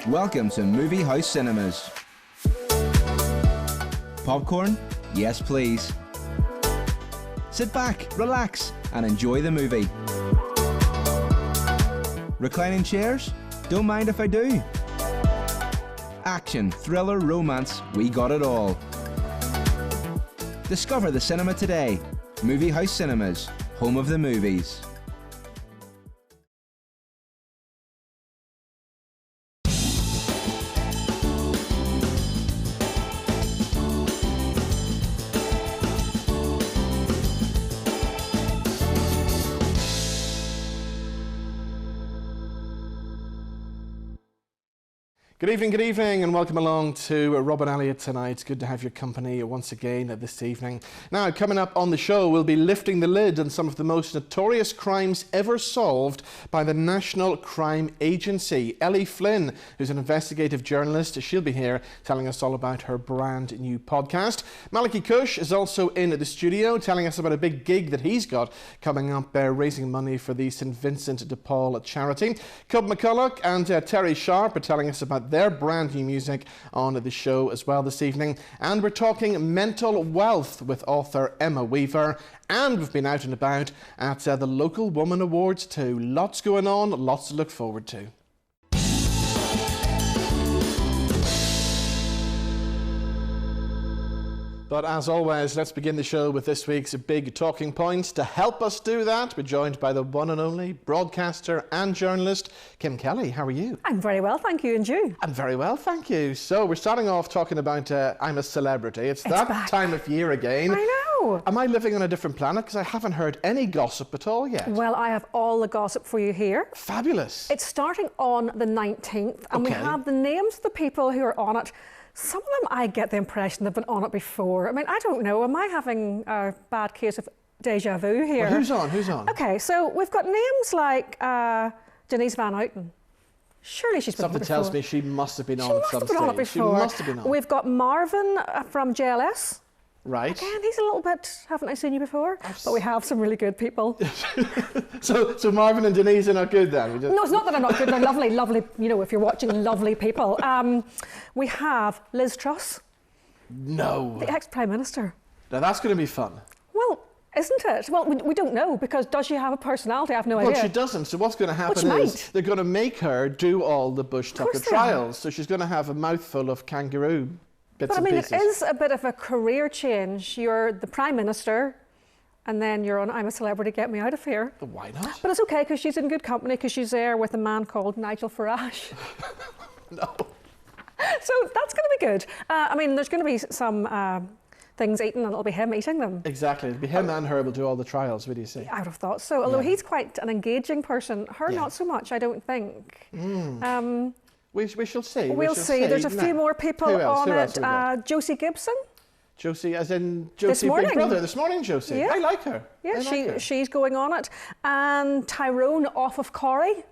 Welcome to Movie House Cinemas. Popcorn? Yes, please. Sit back, relax, and enjoy the movie. Reclining chairs? Don't mind if I do. Action, thriller, romance, we got it all. Discover the cinema today. Movie House Cinemas, home of the movies. Good evening, and welcome along to Rob and Elliott tonight. It's good to have your company once again this evening. Now, coming up on the show, we'll be lifting the lid on some of the most notorious crimes ever solved by the National Crime Agency. Ellie Flynn, who's an investigative journalist, she'll be here telling us all about her brand new podcast. Malachi Cush is also in the studio telling us about a big gig that he's got coming up, raising money for the St Vincent De Paul charity. Cubb McCullough and Terry Sharpe are telling us about their brand new music on the show as well this evening. And we're talking mental wealth with author Emma Weaver. And we've been out and about at the Local Woman Awards too. Lots going on, lots to look forward to. But as always, let's begin the show with this week's big talking points. To help us do that, we're joined by the one and only broadcaster and journalist, Kim Kelly. How are you? I'm very well, thank you. And you? I'm very well, thank you. So we're starting off talking about I'm a Celebrity. It's that back. Time of year again. I know. Am I living on a different planet? Because I haven't heard any gossip at all yet. Well, I have all the gossip for you here. Fabulous. It's starting on the 19th, and we have the names of the people who are on it. Some of them, I get the impression they've been on it before. I mean, I don't know. Am I having a bad case of deja vu here? Well, who's on? Who's on? Okay, so we've got names like Denise Van Outen. Surely she's been on it before. Something tells me she must have been on at some stage. She must have been on it before. She must have been on. We've got Marvin from JLS. Right. Again, he's a little bit, haven't I seen you before? But we have some really good people. So Marvin and Denise are not good then? No, it's not that I'm not good. They're lovely, lovely, you know, if you're watching, lovely people. We have Liz Truss. No. The ex-Prime Minister. Now that's going to be fun. Well, isn't it? Well, we don't know, because does she have a personality? I have no idea. Well, she doesn't. So what's going to happen is they're going to make her do all the Bush-Tucker trials. So she's going to have a mouthful of kangaroo. But I mean, it is a bit of a career change. You're the Prime Minister, and then you're on I'm a Celebrity, get me out of here. But why not? But it's okay, because she's in good company, because she's there with a man called Nigel Farage. No. So that's going to be good. I mean, there's going to be some things eaten, and it'll be him eating them. Exactly. It'll be him and her will do all the trials, what do you say? I would have thought so. Although he's quite an engaging person. Her, not so much, I don't think. We shall see. We'll see. There's a few more people on it. Josie Gibson. Josie, as in Josie Big Brother. This morning, Josie. Yeah. I like her. Yeah, she's going on it. And Tyrone off of Corrie.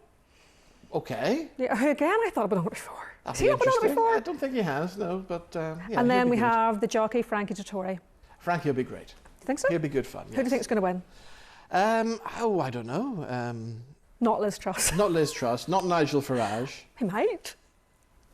Okay. Yeah, who again I thought I'd been on it before. Has he been on it before? I don't think he has, no. But and then we have the jockey Frankie Dettori. Frankie will be great. You think so? He'll be good fun. Who do you think is going to win? I don't know. Not Liz Truss. Not Liz Truss. Not Nigel Farage. He might.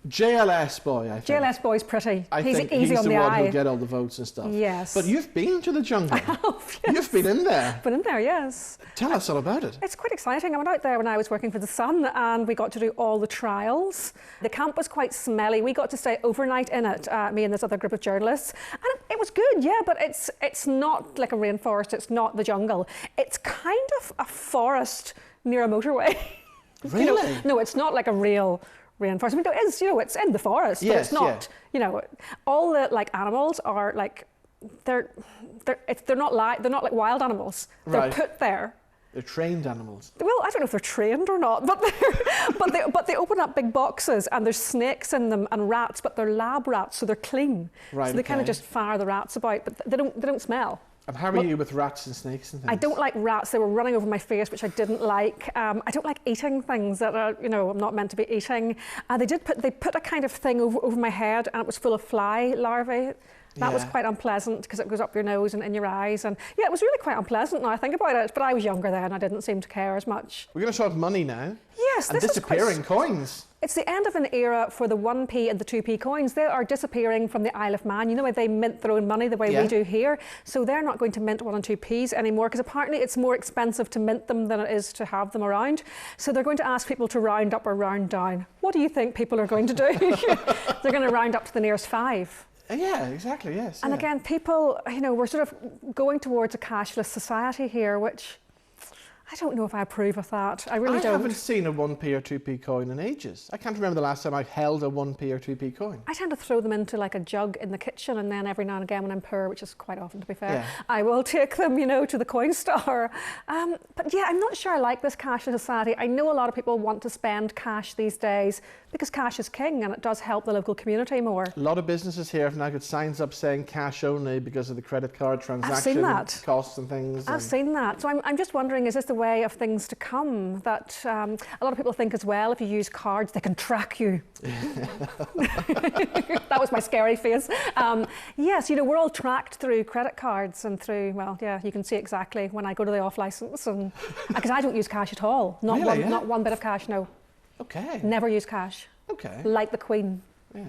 JLS boy, I think. JLS boy's pretty. He's easy on the eye. He's the one who'll get all the votes and stuff. Yes. But you've been to the jungle. I have, yes. You've been in there. Been in there, yes. Tell us all about it. It's quite exciting. I went out there when I was working for The Sun, and we got to do all the trials. The camp was quite smelly. We got to stay overnight in it, me and this other group of journalists. And it was good, yeah, but it's not like a rainforest. It's not the jungle. It's kind of a forest near a motorway. Really? You know, no, it's not like a real rainforest. I mean, it is, you know, it's in the forest, but it's not, you know, all the like animals are like, they're not like wild animals. They're put there. They're trained animals. Well, I don't know if they're trained or not, but they open up big boxes and there's snakes in them and rats, but they're lab rats, so they're clean. Right. So they kind of just fire the rats about, but they don't smell. And how are you with rats and snakes and things? I don't like rats. They were running over my face, which I didn't like. I don't like eating things that are, you know, I'm not meant to be eating. They put a kind of thing over my head, and it was full of fly larvae. That was quite unpleasant because it goes up your nose and in your eyes. And yeah, it was really quite unpleasant now I think about it. But I was younger then. I didn't seem to care as much. We're going to talk money now. Yes, and this disappearing coins. It's the end of an era for the 1p and the 2p coins. They are disappearing from the Isle of Man. You know where they mint their own money the way we do here? So they're not going to mint 1 and 2p's anymore because apparently it's more expensive to mint them than it is to have them around. So they're going to ask people to round up or round down. What do you think people are going to do? They're going to round up to the nearest 5. Yeah, exactly, yes. And again, people, you know, we're sort of going towards a cashless society here, which I don't know if I approve of that. I really don't. I haven't seen a 1p or 2p coin in ages. I can't remember the last time I held a 1p or 2p coin. I tend to throw them into like a jug in the kitchen, and then every now and again when I'm poor, which is quite often to be fair, I will take them, you know, to the coin store. But yeah, I'm not sure I like this cashless society. I know a lot of people want to spend cash these days because cash is king and it does help the local community more. A lot of businesses here have now got signs up saying cash only because of the credit card transaction costs and things. I've seen that. So I'm just wondering, is this the way of things to come? That a lot of people think as well, if you use cards, they can track you. That was my scary face. Yes, you know, we're all tracked through credit cards and through, well, yeah, you can see exactly when I go to the off license, and because I don't use cash at all. Not really, not one bit of cash, no. Okay. Never use cash. Okay. Like the Queen. Yeah.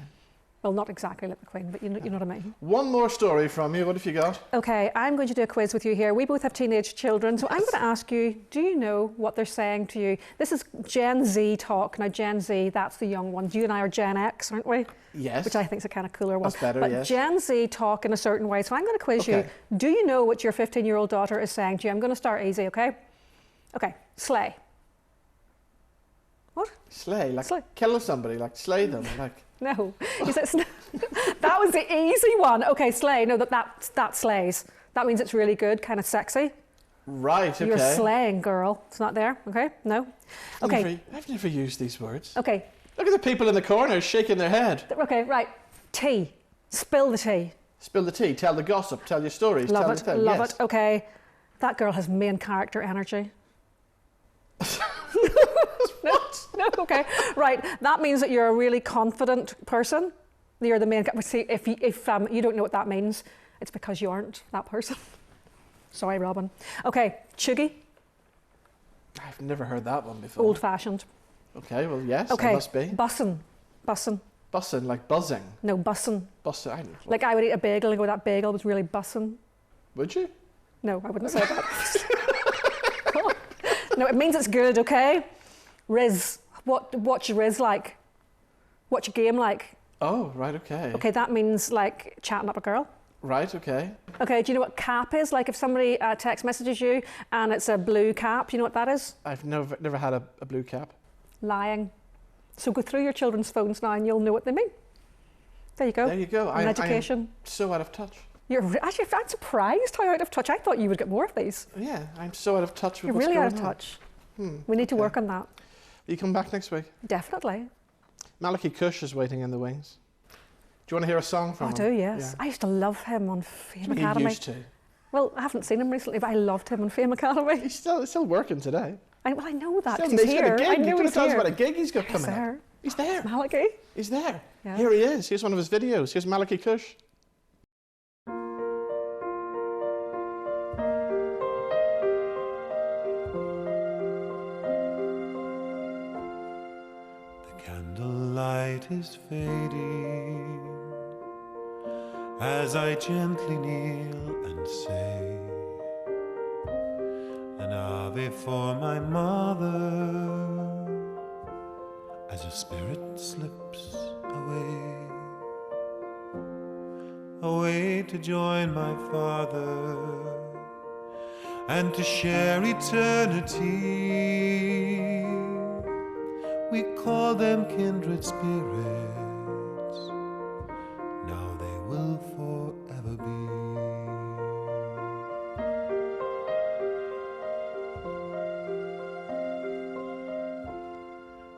Well, not exactly like the Queen, but you know what I mean. One more story from you. What have you got? Okay, I'm going to do a quiz with you here. We both have teenage children, so I'm going to ask you, do you know what they're saying to you? This is Gen Z talk. Now, Gen Z, that's the young ones. You and I are Gen X, aren't we? Yes. Which I think is a kind of cooler one. That's better, but yes. Gen Z talk in a certain way, so I'm going to quiz you. Do you know what your 15-year-old daughter is saying to you? I'm going to start easy, okay? Okay, slay. What? Slay, like kill somebody, like slay them, like... No, he said, that was the easy one. Okay, slay, no, that slays. That means it's really good, kind of sexy. Right, okay. You're slaying, girl. It's not there, okay? No? Okay. I've never used these words. Okay. Look at the people in the corner shaking their head. Okay, right. Tea. Spill the tea. Spill the tea. Tell the gossip. Tell your stories. Love it. Love it. Okay. That girl has main character energy. What? No, okay. Right. That means that you're a really confident person. You're the main character. See, if you don't know what that means, it's because you aren't that person. Sorry, Robin. Okay. Chuggy. I've never heard that one before. Old-fashioned. Okay, well, yes, okay. It must be. Bussin'. Bussin'. Bussin', like buzzing? No, bussin'. Bussin', I don't know. Like I would eat a bagel and go, that bagel was really bussin'. Would you? No, I wouldn't say that. No, it means it's good, okay? Riz. What's your Riz like? What's your game like? Oh, right, okay. Okay, that means like chatting up a girl. Right, okay. Okay, do you know what cap is? Like if somebody text messages you and it's a blue cap, do you know what that is? I've never had a blue cap. Lying. So go through your children's phones now and you'll know what they mean. There you go. There you go. I'm education. So out of touch. Actually, I'm surprised how out of touch. I thought you would get more of these. Yeah, I'm so out of touch with what's going on. You're really out of touch. We need to work on that. Will you come back next week? Definitely. Malachi Cush is waiting in the wings. Do you want to hear a song from him? I do, yes. Yeah. I used to love him on Fame Academy. You used to? Well, I haven't seen him recently, but I loved him on Fame Academy. He's still working today. I know that, because he's here. I know he's here. He's about a gig he's got coming up. He's there. Malachi. He's there. Yeah. Here he is. Here's one of his videos. Here's Malachi Cush. Light is fading as I gently kneel and say an Ave for my mother as a spirit slips away to join my Father and to share eternity. We call them kindred spirits, now they will forever be.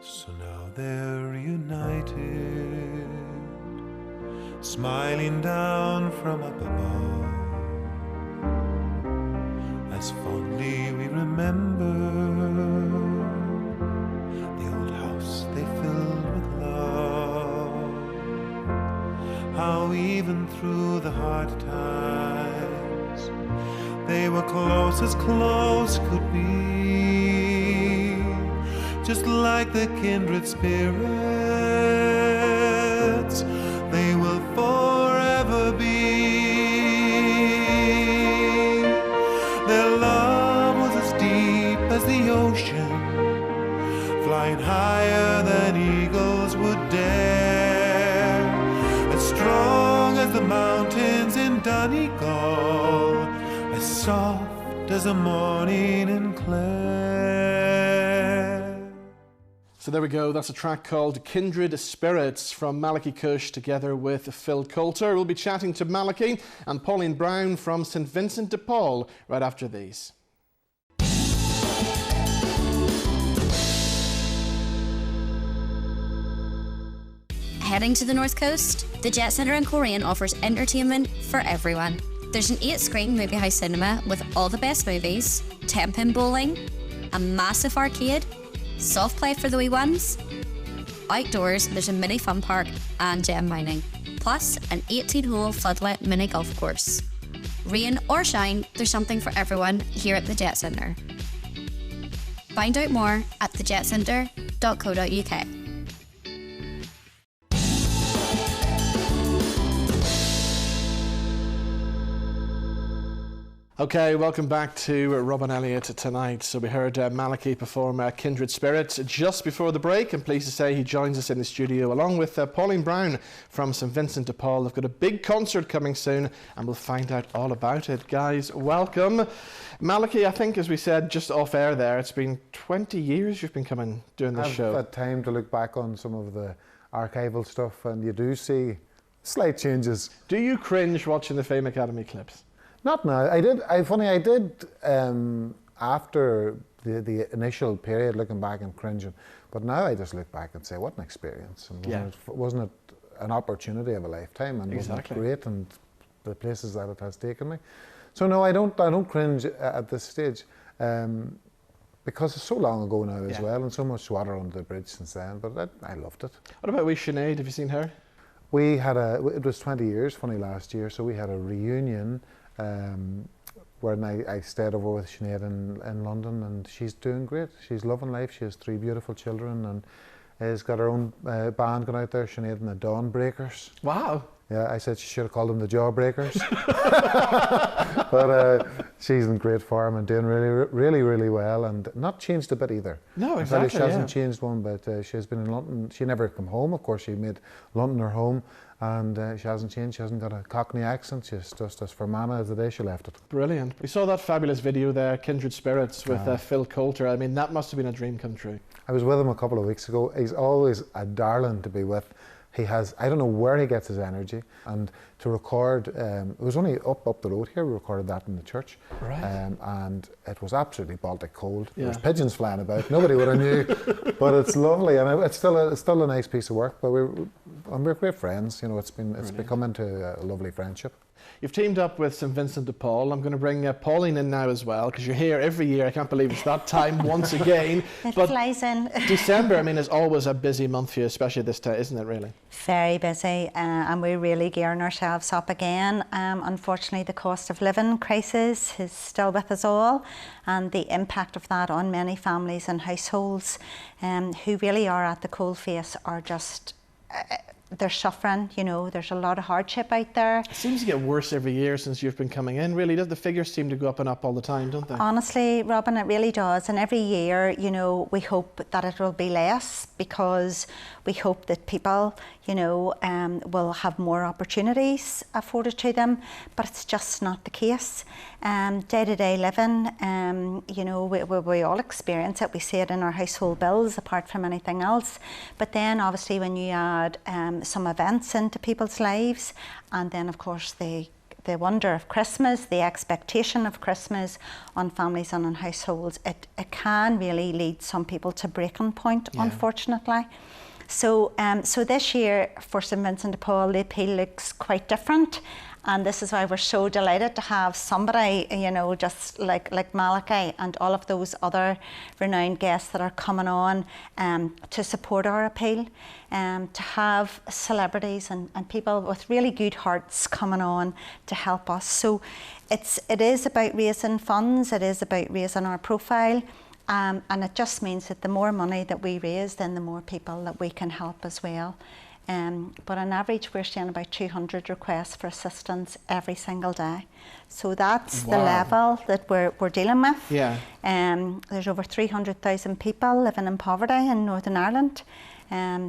So now they're reunited, smiling down from up above, as fondly we remember they filled with love. how even through the hard times they were close as close could be, just like the kindred spirits they will forever be. Their love was as deep as the ocean, flying higher than eagles would dare, as strong as the mountains in Donegal, as soft as a morning in Clare. So there we go, that's a track called Kindred Spirits from Malachi Cush together with Phil Coulter. We'll be chatting to Malachi and Pauline Brown from St Vincent De Paul right after these. Heading to the North Coast? The Jet Centre in Coleraine offers entertainment for everyone. There's an 8-screen movie house cinema with all the best movies, 10-pin bowling, a massive arcade, soft play for the wee ones. Outdoors, there's a mini fun park and gem mining, plus an 18-hole floodlit mini golf course. Rain or shine, there's something for everyone here at the Jet Centre. Find out more at thejetcentre.co.uk. Okay, welcome back to Rob and Elliott tonight. So we heard Malachi perform Kindred Spirits just before the break. I'm pleased to say he joins us in the studio along with Pauline Brown from St Vincent De Paul. They've got a big concert coming soon and we'll find out all about it. Guys, welcome. Malachi, I think as we said just off air there, it's been 20 years you've been doing this show. I've had time to look back on some of the archival stuff and you do see slight changes. Do you cringe watching the Fame Academy clips? Not now. I did after the initial period, looking back and cringing. But now I just look back and say, what an experience. And wasn't it an opportunity of a lifetime? And wasn't it great? And the places that it has taken me. So no, I don't cringe at this stage. Because it's so long ago now as well, and so much water under the bridge since then. But I loved it. What about Sinead? Have you seen her? We had it was 20 years, funny, last year. So we had a reunion. Where I stayed over with Sinead in London, and she's doing great. She's loving life. She has 3 beautiful children and has got her own band going out there, Sinead and the Dawn Breakers. Wow. Yeah, I said she should have called them the Jawbreakers. But she's in great form and doing really well, and not changed a bit either. No, exactly. She hasn't changed one bit. She has been in London. She never come home. Of course, she made London her home. And she hasn't changed, she hasn't got a Cockney accent, she's just as Fermanagh as the day she left it. Brilliant. We saw that fabulous video there, Kindred Spirits, with Phil Coulter. I mean, that must have been a dream come true. I was with him a couple of weeks ago. He's always a darling to be with. He has, I don't know where he gets his energy, and to record, it was only up the road here, we recorded that in the church. Right. And it was absolutely Baltic cold. There was pigeons flying about, nobody would have knew, but it's lovely, and it's still a nice piece of work, but we're great friends, you know, it's become into a lovely friendship. You've teamed up with St Vincent De Paul. I'm going to bring Pauline in now as well, because you're here every year. I can't believe it's that time once again. It flies in. December, I mean, is always a busy month for you, especially this time, isn't it, really? Very busy, and we're really gearing ourselves up again. Unfortunately, the cost of living crisis is still with us all, and the impact of that on many families and households who really are at the coalface are just... they're suffering, you know, there's a lot of hardship out there. It seems to get worse every year since you've been coming in, really. The figures seem to go up and up all the time, don't they? Honestly, Robin, it really does. And every year, you know, we hope that it will be less, because we hope that people, you know, will have more opportunities afforded to them, but it's just not the case. Day-to-day living, you know, we all experience it. We see it in our household bills, apart from anything else. But then, obviously, when you add some events into people's lives, and then, of course, the wonder of Christmas, the expectation of Christmas on families and on households, it can really lead some people to breaking point, unfortunately. So, so this year for St Vincent De Paul, the appeal looks quite different, And this is why we're so delighted to have somebody, you know, just like Malachi and all of those other renowned guests that are coming on to support our appeal, to have celebrities and people with really good hearts coming on to help us. So it is about raising funds, it is about raising our profile, and it just means that the more money that we raise, then the more people that we can help as well. But on average, we're seeing about 200 requests for assistance every single day. So that's the level that we're dealing with. Yeah. There's over 300,000 people living in poverty in Northern Ireland.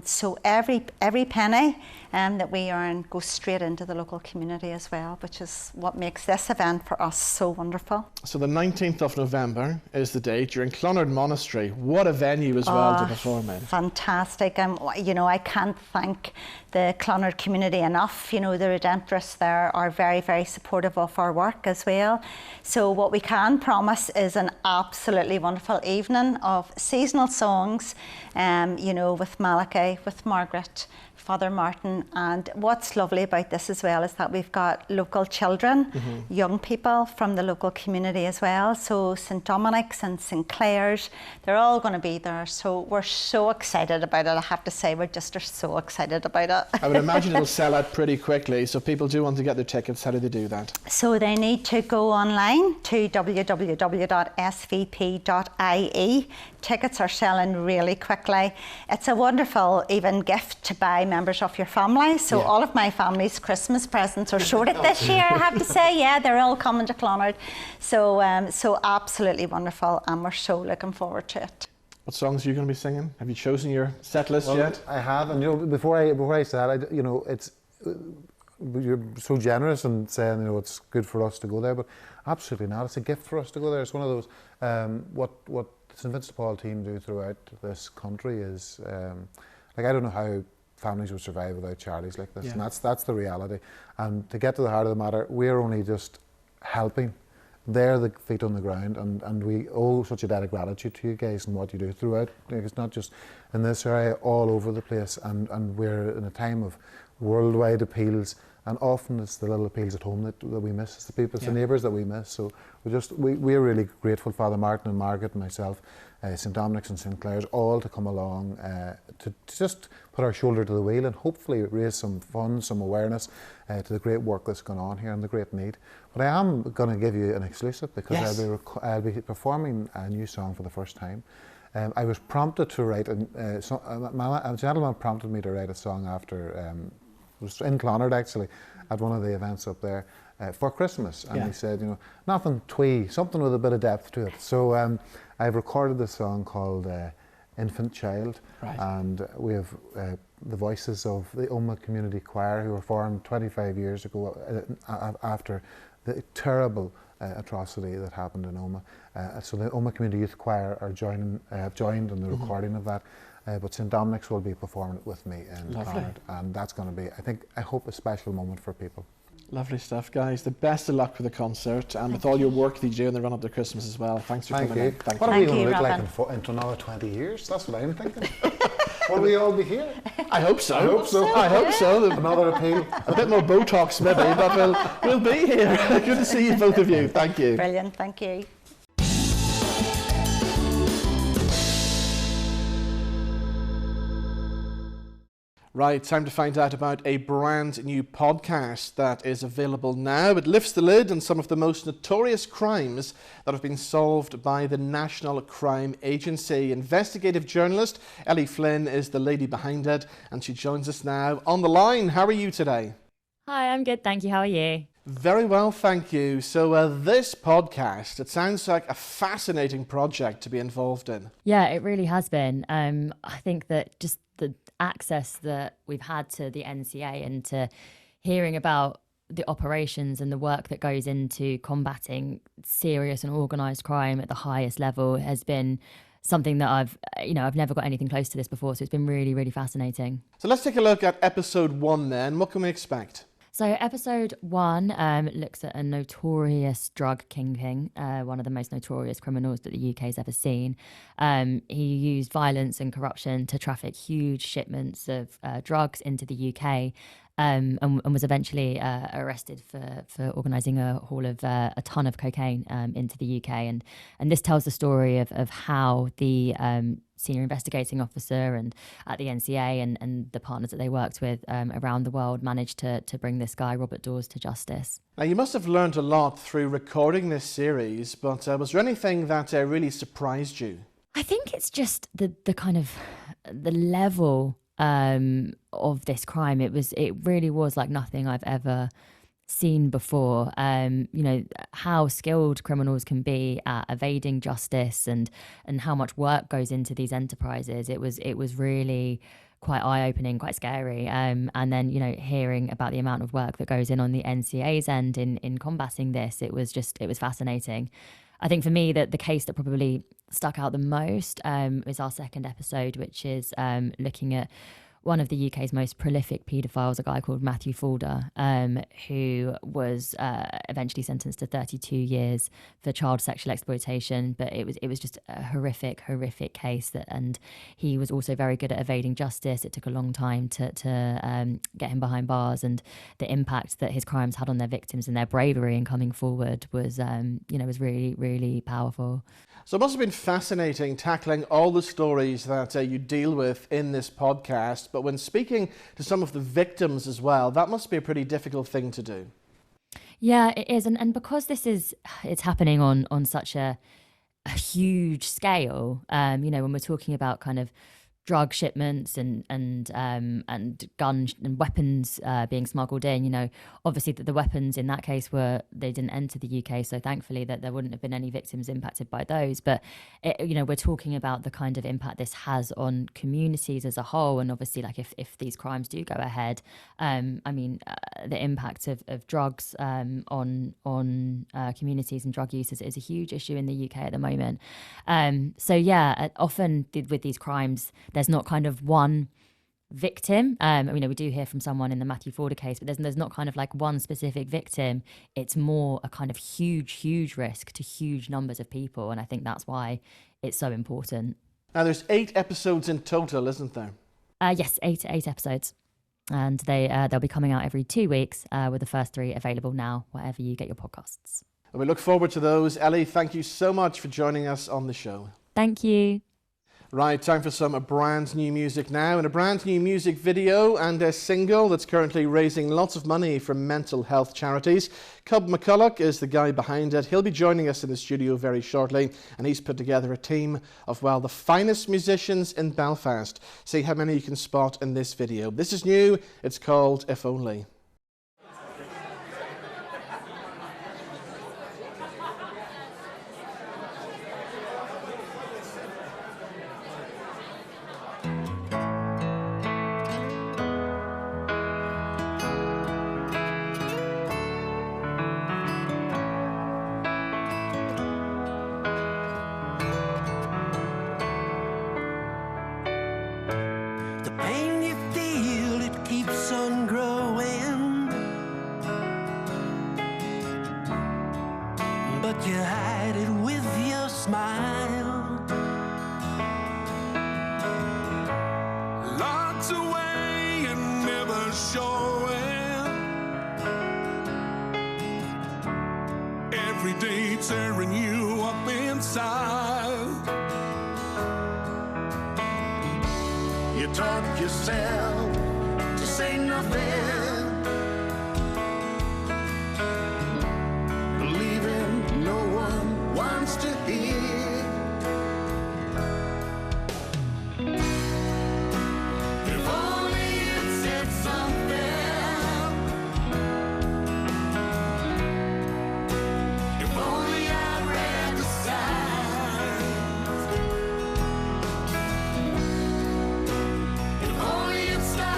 So every penny that we earn goes straight into the local community as well, which is what makes this event for us so wonderful. So the 19th of November is the date. You're in Clonard Monastery. What a venue as well to perform in. Fantastic. You know, I can't thank the Clonard community enough. You know, the Redemptorists there are very, very supportive of our work as well. So what we can promise is an absolutely wonderful evening of seasonal songs, you know, with Malachi, with Margaret, Father Martin, and what's lovely about this as well is that we've got local children, young people from the local community as well. So St Dominic's and St Clair's, they're all going to be there. So we're so excited about it. I have to say, we just are so excited about it. I would imagine it'll sell out pretty quickly. So people do want to get their tickets. How do they do that? So they need to go online to www.svp.ie. Tickets are selling really quickly. It's a wonderful even gift to buy members of your family. So all of my family's Christmas presents are sorted this year, I have to say. Yeah, they're all coming to Clonard. So so absolutely wonderful, and we're so looking forward to it. What songs are you going to be singing? Have you chosen your set list yet? I have, and you know, before I say that, you know, it's you're so generous in saying, you know, it's good for us to go there, but absolutely not. It's a gift for us to go there. It's one of those what the St Vincent De Paul team do throughout this country is like, I don't know how families would survive without charities like this, and that's the reality. And to get to the heart of the matter, we're only just helping. They're the feet on the ground, and we owe such a debt of gratitude to you guys and what you do throughout. It's not just in this area, all over the place, and we're in a time of worldwide appeals, and often it's the little appeals at home that we miss. It's the people, it's the neighbours that we miss. So we're really grateful, Father Martin and Margaret and myself, St Dominic's and St Clair's, all to come along to just put our shoulder to the wheel and hopefully raise some funds, some awareness to the great work that's going on here and the great need. But I am going to give you an exclusive because I'll be performing a new song for the first time. I was prompted to write, a gentleman prompted me to write a song after, it was in Clonard actually, at one of the events up there for Christmas. And he said, you know, nothing twee, something with a bit of depth to it. So I've recorded this song called Infant Child, and we have the voices of the Omagh Community Choir, who were formed 25 years ago after the terrible atrocity that happened in Omagh. So the Omagh Community Youth Choir are joined in the recording of that. But St Dominic's will be performing it with me in Clonard, and that's going to be, I hope, a special moment for people. Lovely stuff, guys. The best of luck with the concert and with all your work that you do in the run up to Christmas as well. Thanks for coming in. What are we going to look like in another 20 years? That's what I'm thinking. Will we all be here? I hope so. I hope so. I hope so. Another appeal. A bit more Botox maybe, but we'll be here. Good to see you, both of you. Thank you. Brilliant. Thank you. Right, time to find out about a brand new podcast that is available now. It lifts the lid on some of the most notorious crimes that have been solved by the National Crime Agency. Investigative journalist Ellie Flynn is the lady behind it, and she joins us now on the line. How are you today? Hi, I'm good, thank you. How are you? Very well, thank you. So this podcast, it sounds like a fascinating project to be involved in. Yeah, it really has been. I think that just the access that we've had to the NCA and to hearing about the operations and the work that goes into combating serious and organised crime at the highest level has been something that I've never got anything close to this before. So it's been really, really fascinating. So let's take a look at episode 1 then. What can we expect? So episode 1 looks at a notorious drug kingpin, one of the most notorious criminals that the UK's ever seen. He used violence and corruption to traffic huge shipments of drugs into the UK. and was eventually arrested for organising a haul of a ton of cocaine into the UK. And this tells the story of how the senior investigating officer and at the NCA and the partners that they worked with around the world managed to bring this guy, Robert Dawes, to justice. Now, you must have learned a lot through recording this series, but was there anything that really surprised you? I think it's just the kind of the level of this crime. It really was like nothing I've ever seen before. How skilled criminals can be at evading justice and how much work goes into these enterprises. It was really quite eye-opening, quite scary. And then, hearing about the amount of work that goes in on the NCA's end in combating this, it was fascinating. I think for me that the case that probably stuck out the most is our second episode, which is looking at one of the UK's most prolific paedophiles, a guy called Matthew Falder, who was eventually sentenced to 32 years for child sexual exploitation. But it was just a horrific case, and he was also very good at evading justice. It took a long time to get him behind bars, and the impact that his crimes had on their victims and their bravery in coming forward was really, really powerful. So it must have been fascinating tackling all the stories that you deal with in this podcast, but when speaking to some of the victims as well, that must be a pretty difficult thing to do. Yeah, it is. And because it's happening on such a huge scale, when we're talking about kind of drug shipments and guns and weapons being smuggled in, obviously that the weapons in that case they didn't enter the UK, so thankfully that there wouldn't have been any victims impacted by those. But we're talking about the kind of impact this has on communities as a whole, and obviously like if these crimes do go ahead, the impact of drugs on communities and drug use is a huge issue in the UK at the moment. Often with these crimes, there's not kind of one victim. We do hear from someone in the Matthew Falder case, but there's not kind of like one specific victim. It's more a kind of huge risk to huge numbers of people, and I think that's why it's so important. Now, there's 8 episodes in total, isn't there? Yes, eight episodes, and they'll be coming out every 2 weeks, with the first 3 available now, wherever you get your podcasts. And we look forward to those. Ellie, thank you so much for joining us on the show. Thank you. Right, time for some brand new music now, and a brand new music video and a single that's currently raising lots of money for mental health charities. Cubb McCullough is the guy behind it. He'll be joining us in the studio very shortly, and he's put together a team of, the finest musicians in Belfast. See how many you can spot in this video. This is new. It's called If Only. You hide it with your smile. Locked away and never showing. Every day tearing you up inside. You taught yourself to say nothing. To hear. If only it said something. If only I read the signs. If only it stopped.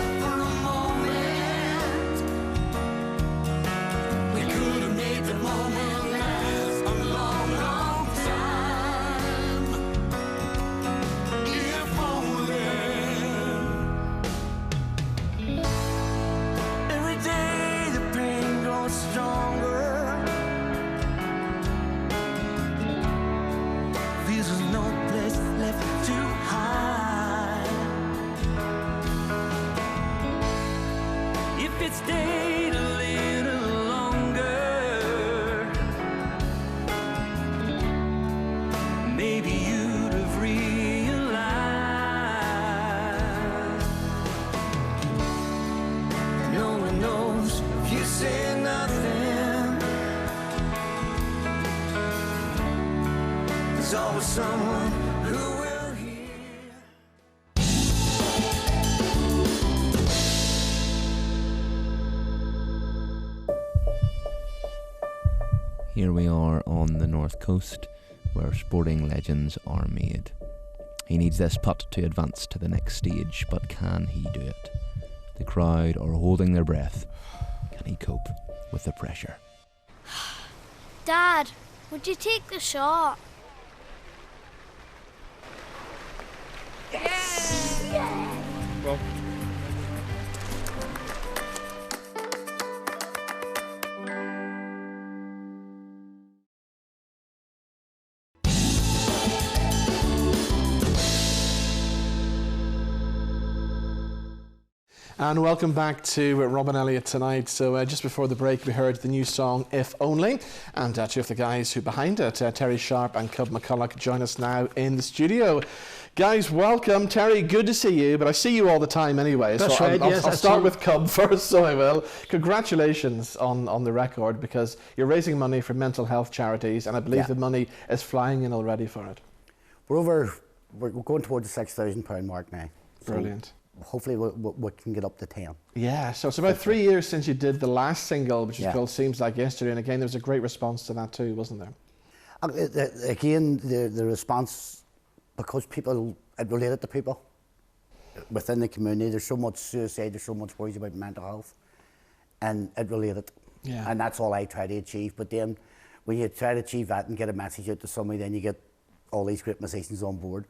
you'd stayed a little longer, maybe you'd have realized. No one knows if you say nothing. There's always someone who will hear. Here we are on the north coast, where sporting legends are made. He needs this putt to advance to the next stage, but can he do it? The crowd are holding their breath. Can he cope with the pressure? Dad, would you take the shot? Well, and welcome back to Rob and Elliott tonight. So just before the break, we heard the new song If Only, and two of the guys who behind it, Terry Sharpe and Cubb McCullough, join us now in the studio. Guys, welcome. Terry, good to see you, but I see you all the time anyway. That's so right, I'll start with Cubb first, so I will. Congratulations on the record, because you're raising money for mental health charities, and I believe the money is flying in already for it. We're going towards the £6,000 mark now. So brilliant. Hopefully we can get up to 10. Yeah, so it's about 3 years since you did the last single, which is called Seems Like Yesterday, and again there was a great response to that too, wasn't there? Again, the response, because people, it related to people within the community. There's so much suicide, there's so much worries about mental health, and it related. Yeah. And that's all I try to achieve. But then when you try to achieve that and get a message out to somebody, then you get all these great musicians on board.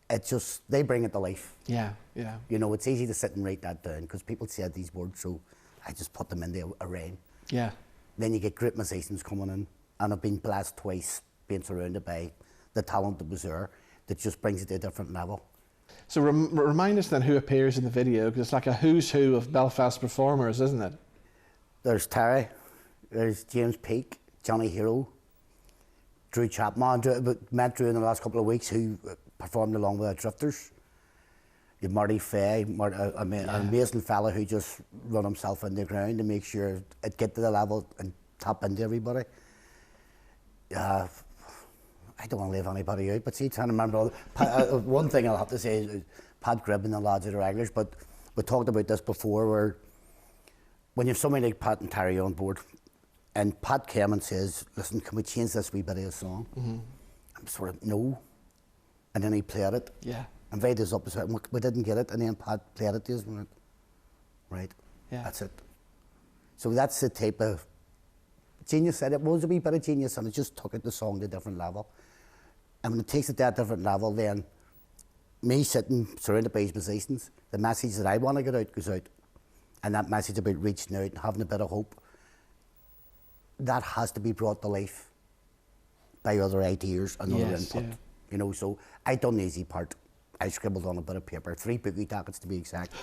It's just, they bring it to life. Yeah, yeah. You know, it's easy to sit and write that down because people said these words, so I just put them into a rhyme. Yeah. Then you get great musicians coming in, and I've been blessed twice being surrounded by the talent that was there that just brings it to a different level. So remind us then who appears in the video, because it's like a who's who of Belfast performers, isn't it? There's Terry, there's James Peake, Johnny Hero, Drew Chapman, met Drew in the last couple of weeks, who performed along with the Drifters. You have Marty Fay, an amazing fella who just run himself in the ground to make sure it get to the level and tap into everybody. I don't want to leave anybody out, but see, trying to remember one thing I'll have to say is Pat Gribb and the lads at the Regulars, but we talked about this before, where when you have somebody like Pat and Terry on board, and Pat came and says, listen, can we change this wee bit of a song? I'm sort of, no. And then he played it. Yeah. Invited us up as well. We didn't get it, and then Pat played it to us. Right. Yeah. That's it. So that's the type of genius. It was a wee bit of genius, and it just took it the song to a different level. And when it takes it to a different level, then me sitting surrounded by his musicians, the message that I want to get out goes out. And that message about reaching out and having a bit of hope, that has to be brought to life by other ideas and other input. Yeah. You know, so I done the easy part. I scribbled on a bit of paper, 3 boogie tackets to be exact.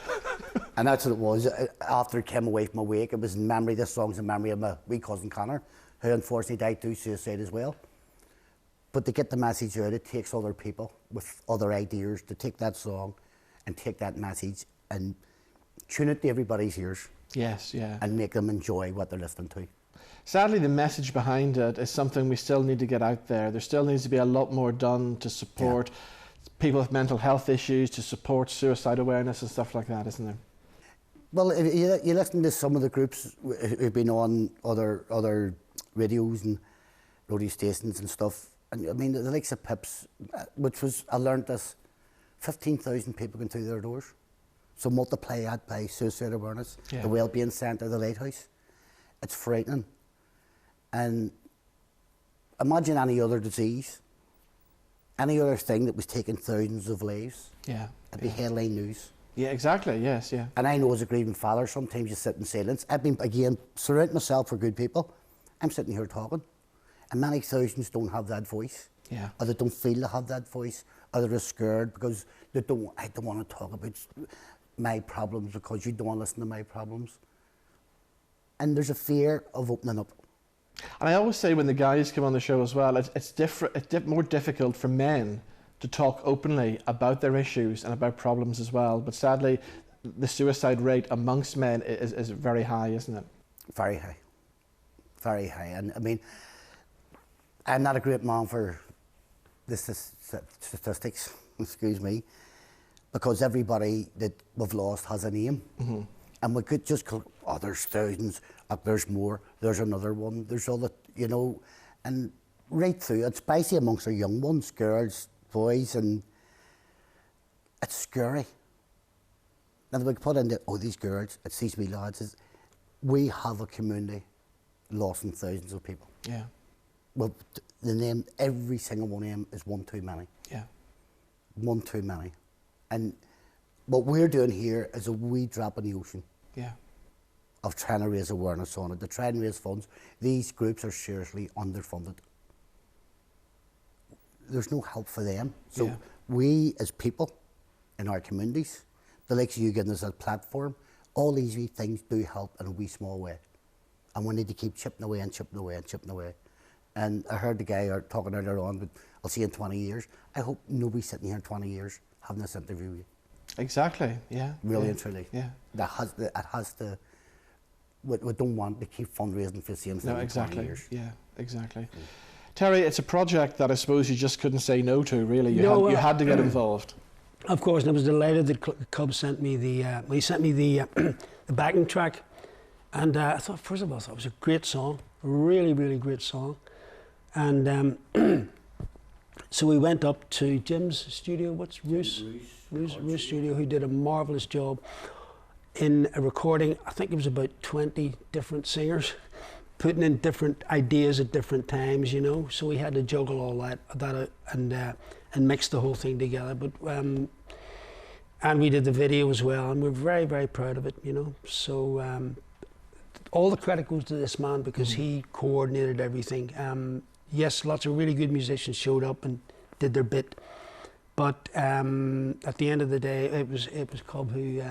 And that's what it was. After it came away from my wake, it was in memory, this song's in memory of my wee cousin Connor, who unfortunately died through suicide as well. But to get the message out, it takes other people with other ideas to take that song and take that message and tune it to everybody's ears. Yes, yeah. And make them enjoy what they're listening to. Sadly, the message behind it is something we still need to get out there. There still needs to be a lot more done to support people with mental health issues, to support suicide awareness and stuff like that, isn't there? Well, if you listen to some of the groups who've been on other radios and radio stations and stuff, and I mean, the likes of Pips, which was, I learned this, 15,000 people going through their doors. So multiply that by suicide awareness, the Wellbeing Centre, the Lighthouse. It's frightening. And imagine any other disease, any other thing that was taking thousands of lives. Yeah. It'd be headline news. Yeah, exactly, yes, yeah. And I know as a grieving father, sometimes you sit in silence. I've been, again, surrounding myself for good people. I'm sitting here talking. And many thousands don't have that voice. Yeah. Or they don't feel they have that voice. Or they're scared because I don't want to talk about my problems because you don't want to listen to my problems. and there's a fear of opening up. And I always say when the guys come on the show as well, it's more difficult for men to talk openly about their issues and about problems as well. But sadly, the suicide rate amongst men is very high, isn't it? Very high. Very high. And I mean, I'm not a great man for the statistics, excuse me, because everybody that we've lost has a name. Mm-hmm. And we could just call, oh, there's thousands, there's more, there's another one, there's other, you know, and right through, it's spicy amongst the young ones, girls, boys, and it's scary. And we put in these girls, it's these wee lads, we have a community lost in thousands of people. Yeah. Well, the name, every single one of them is one too many. Yeah. One too many. And what we're doing here is a wee drop in the ocean. Yeah. Of trying to raise awareness on it, to try and raise funds. These groups are seriously underfunded. There's no help for them. So we as people in our communities, the likes of you giving us a platform, all these wee things do help in a wee small way. And we need to keep chipping away and chipping away and chipping away. And I heard the guy talking earlier on, but I'll see you in 20 years. I hope nobody's sitting here in 20 years having this interview with you. Exactly, yeah. Really and truly. Yeah. It has to, we don't want to keep fundraising for the same thing in 20 years. Yeah, exactly. Mm. Terry, it's a project that I suppose you just couldn't say no to, really. You had to get involved. Of course, and I was delighted that Cubb sent me the backing track. And I thought, first of all, it was a great song, a really, really great song. And so we went up to Jim's studio, Roos studio, who did a marvellous job in a recording. I think it was about 20 different singers, putting in different ideas at different times, you know. So we had to juggle all that and mix the whole thing together. But and we did the video as well, and we're very, very proud of it, you know. So all the credit goes to this man because he coordinated everything. Yes, lots of really good musicians showed up and did their bit, but at the end of the day, it was Cubb who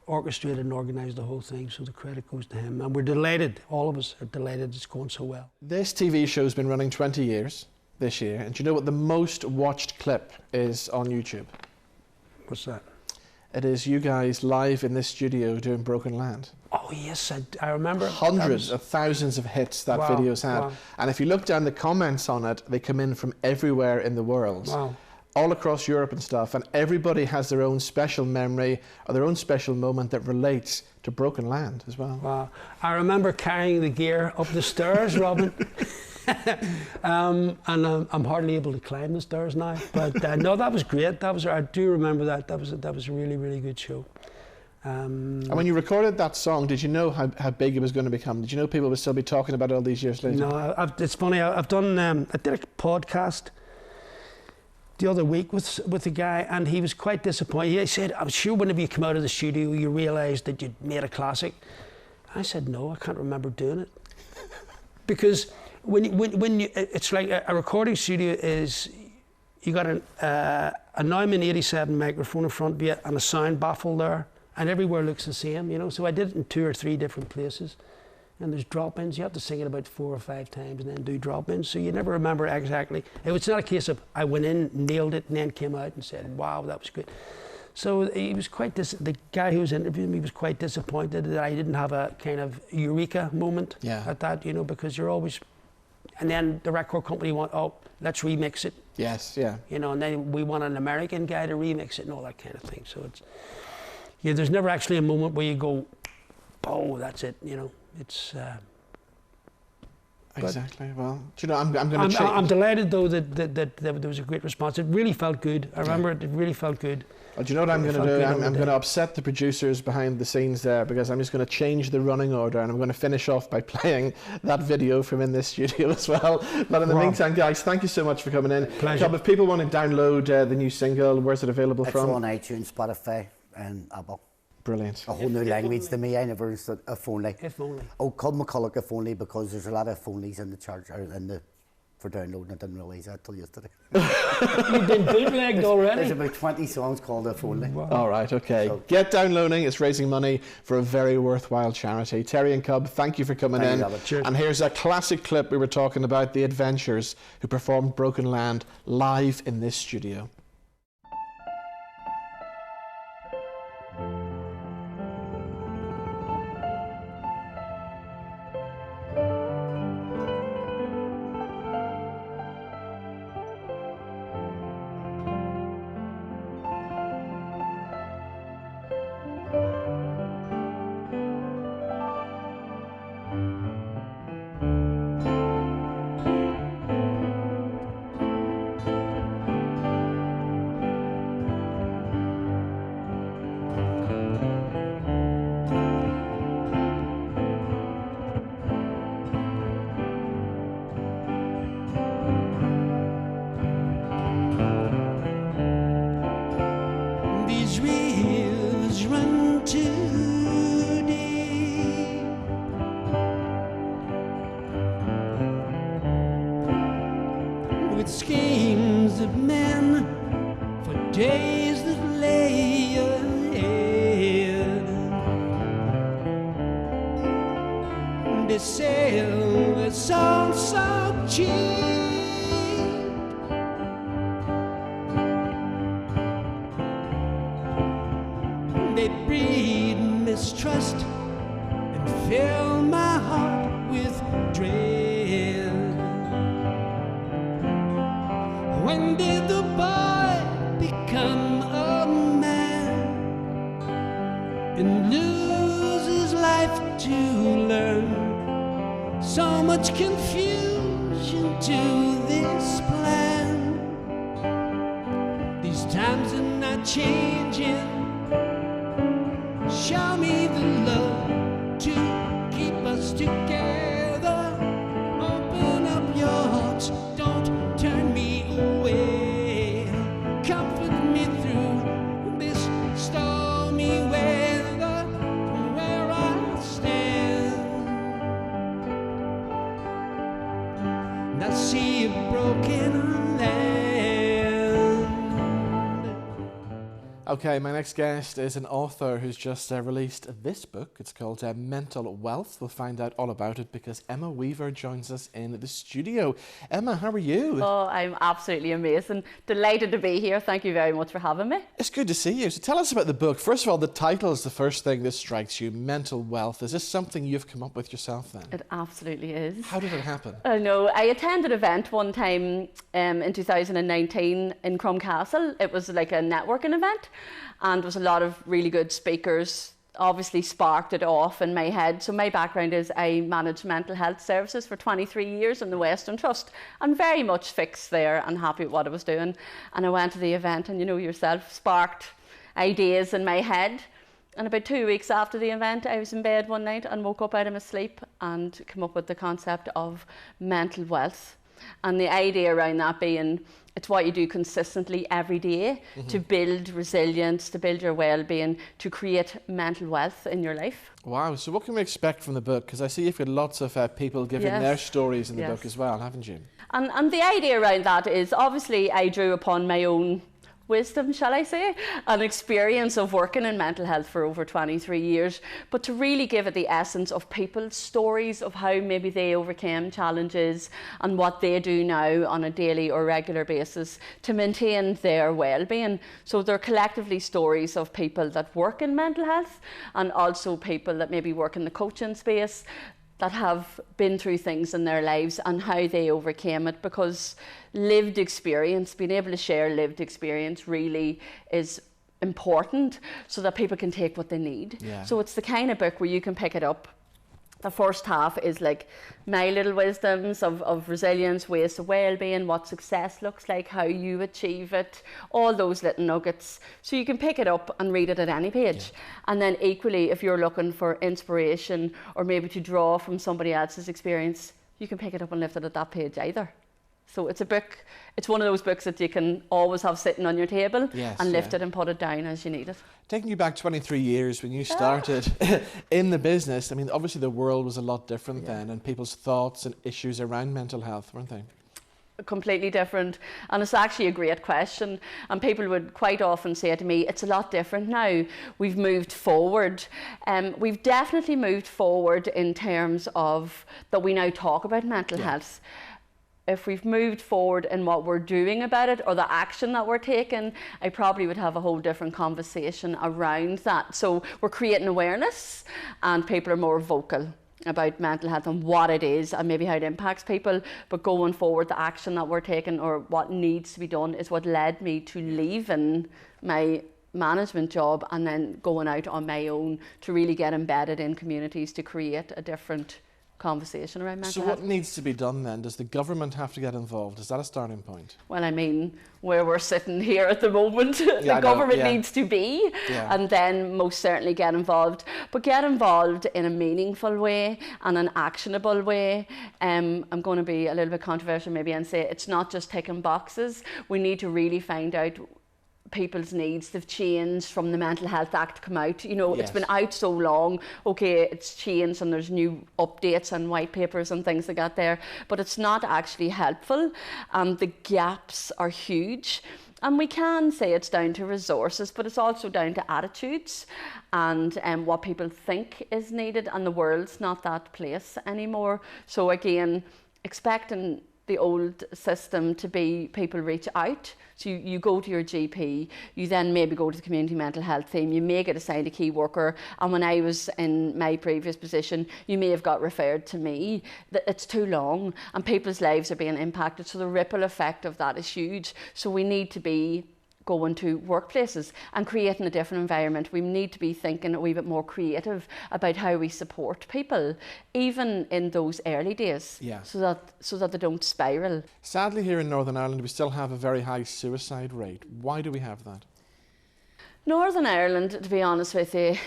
orchestrated and organised the whole thing. So the credit goes to him, and we're delighted. All of us are delighted it's going so well. This TV show's been running 20 years this year, and do you know what the most watched clip is on YouTube? What's that? It is you guys live in this studio doing Broken Land. Oh yes, I remember. Hundreds of thousands of hits that video's had. Wow. And if you look down the comments on it, they come in from everywhere in the world. Wow. All across Europe and stuff, and everybody has their own special memory or their own special moment that relates to Broken Land as well. Wow. I remember carrying the gear up the stairs, Robin. And I'm hardly able to climb the stairs now. But no, that was great. I do remember that. That was a really, really good show. And when you recorded that song, did you know how big it was going to become? Did you know people would still be talking about it all these years later? No, it's funny. I've done. I did a podcast the other week with a guy, and he was quite disappointed. He said, "I'm sure whenever you come out of the studio, you realise that you'd made a classic." I said, "No, I can't remember doing it," because when you, it's like a recording studio is, you got a Neumann 87 microphone in front of you and a sound baffle there, and everywhere looks the same, you know. So I did it in 2 or 3 different places, and there's drop-ins. You have to sing it about 4 or 5 times and then do drop-ins, so you never remember exactly. It's not a case of I went in, nailed it, and then came out and said, "Wow, that was good." So he was quite the guy who was interviewing me was quite disappointed that I didn't have a kind of eureka moment at that, you know, because you're always. And then the record company went, "Oh, let's remix it." Yes, yeah. You know, and then we want an American guy to remix it and all that kind of thing. So it's, there's never actually a moment where you go, "Oh, that's it." You know, it's. Exactly. Well, do you know, I'm going to change. I'm delighted though that there was a great response. It really felt good. I remember it really felt good. Well, do you know what I'm going to do? I'm going to upset the producers behind the scenes there, because I'm just going to change the running order, and I'm going to finish off by playing that video from in this studio as well. But in the meantime, guys, thank you so much for coming in. Pleasure. Cubb, if people want to download the new single, where's it available from? It's on iTunes, Spotify, and Apple. Brilliant. A whole new language to me. I never understood If only. If only. Oh, Cubb McCullough If Only, because there's a lot of if onlys in the chart, or in the for downloading. I didn't realise that till yesterday. You've been bootlegged already? There's about 20 songs called If Only. Wow. All right, okay. So, get downloading. It's raising money for a very worthwhile charity. Terry and Cubb, thank you for coming in. And here's a classic clip we were talking about, The Adventures, who performed Broken Land live in this studio. Schemes of men for days that lay ahead. They sail their souls so cheap. They breed mistrust and fill my heart with dread. When did the boy become a man and lose his life to learn? So much confusion to this plan. These times are not changing. Show me the love to keep us together. Open up your hearts, don't turn me away. Comfort me through this stormy weather from where I stand. And I see a broken land. Okay, my next guest is an author who's just released this book. It's called Mental Wealth. We'll find out all about it because Emma Weaver joins us in the studio. Emma, how are you? Oh, I'm absolutely amazing. Delighted to be here. Thank you very much for having me. It's good to see you. So tell us about the book. First of all, the title is the first thing that strikes you, Mental Wealth. Is this something you've come up with yourself then? It absolutely is. How did it happen? I know. I attended an event one time in 2019 in Crumcastle. It was like a networking event and there was a lot of really good speakers. Obviously sparked it off in my head. So my background is I managed mental health services for 23 years in the Western Trust. I'm very much fixed there and happy with what I was doing. And I went to the event and you know yourself, sparked ideas in my head. And about 2 weeks after the event, I was in bed one night and woke up out of my sleep and came up with the concept of mental wealth. And the idea around that being, it's what you do consistently every day to build resilience, to build your well-being, to create mental wealth in your life. Wow, so what can we expect from the book? Because I see you've got lots of people giving their stories in the book as well, haven't you? And the idea around that is, obviously I drew upon my own wisdom, shall I say, an experience of working in mental health for over 23 years, but to really give it the essence of people's stories of how maybe they overcame challenges and what they do now on a daily or regular basis to maintain their well-being. So they're collectively stories of people that work in mental health and also people that maybe work in the coaching space that have been through things in their lives and how they overcame it, because lived experience, being able to share lived experience really is important so that people can take what they need. So it's the kind of book where you can pick it up. The first half is like my little wisdoms of resilience, ways to well-being, what success looks like, how you achieve it, all those little nuggets. So you can pick it up and read it at any page. And then equally, if you're looking for inspiration or maybe to draw from somebody else's experience, you can pick it up and lift it at that page either. So it's a book, it's one of those books that you can always have sitting on your table and lift it and put it down as you need it. Taking you back 23 years when you started in the business, I mean, obviously the world was a lot different then and people's thoughts and issues around mental health, weren't they? completely different? And it's actually a great question, and people would quite often say to me, it's a lot different now. We've moved forward. We've definitely moved forward in terms of that we now talk about mental health. If we've moved forward in what we're doing about it or the action that we're taking, I probably would have a whole different conversation around that. So we're creating awareness, and people are more vocal about mental health and what it is and maybe how it impacts people. But going forward, the action that we're taking or what needs to be done is what led me to leaving my management job and then going out on my own to really get embedded in communities to create a different conversation around mental health. So what needs to be done then? Does the government have to get involved? Is that a starting point? Well, I mean, where we're sitting here at the moment, the government needs to be, and then most certainly get involved. But get involved in a meaningful way and an actionable way. I'm going to be a little bit controversial maybe and say it's not just ticking boxes. We need to really find out people's needs. They've changed from the Mental Health Act come out. You know, it's been out so long. Okay, it's changed and there's new updates and white papers and things like that there, but it's not actually helpful. The gaps are huge. And we can say it's down to resources, but it's also down to attitudes and what people think is needed, and the world's not that place anymore. So again, expecting the old system to be people reach out. So you go to your GP, you then maybe go to the community mental health team, you may get assigned a key worker, and when I was in my previous position, you may have got referred to me. It's too long and people's lives are being impacted, so the ripple effect of that is huge. So we need to be going to workplaces and creating a different environment. We need to be thinking a wee bit more creative about how we support people, even in those early days, so that they don't spiral. Sadly, here in Northern Ireland, we still have a very high suicide rate. Why do we have that? Northern Ireland, to be honest with you,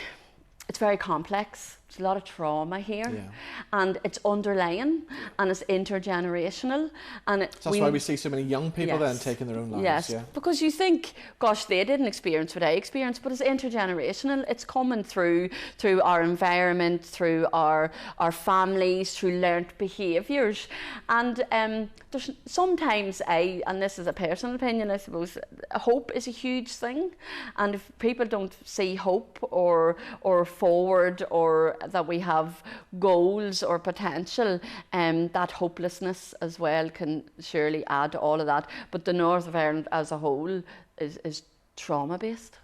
it's very complex. There's a lot of trauma here, and it's underlying, and it's intergenerational, and that's why we see so many young people then taking their own lives. Because you think, gosh, they didn't experience what I experienced, but it's intergenerational. It's coming through our environment, through our families, through learnt behaviours, and there's sometimes and this is a personal opinion, I suppose, hope is a huge thing, and if people don't see hope or forward or that we have goals or potential, that hopelessness as well can surely add to all of that. But the north of Ireland as a whole is trauma based.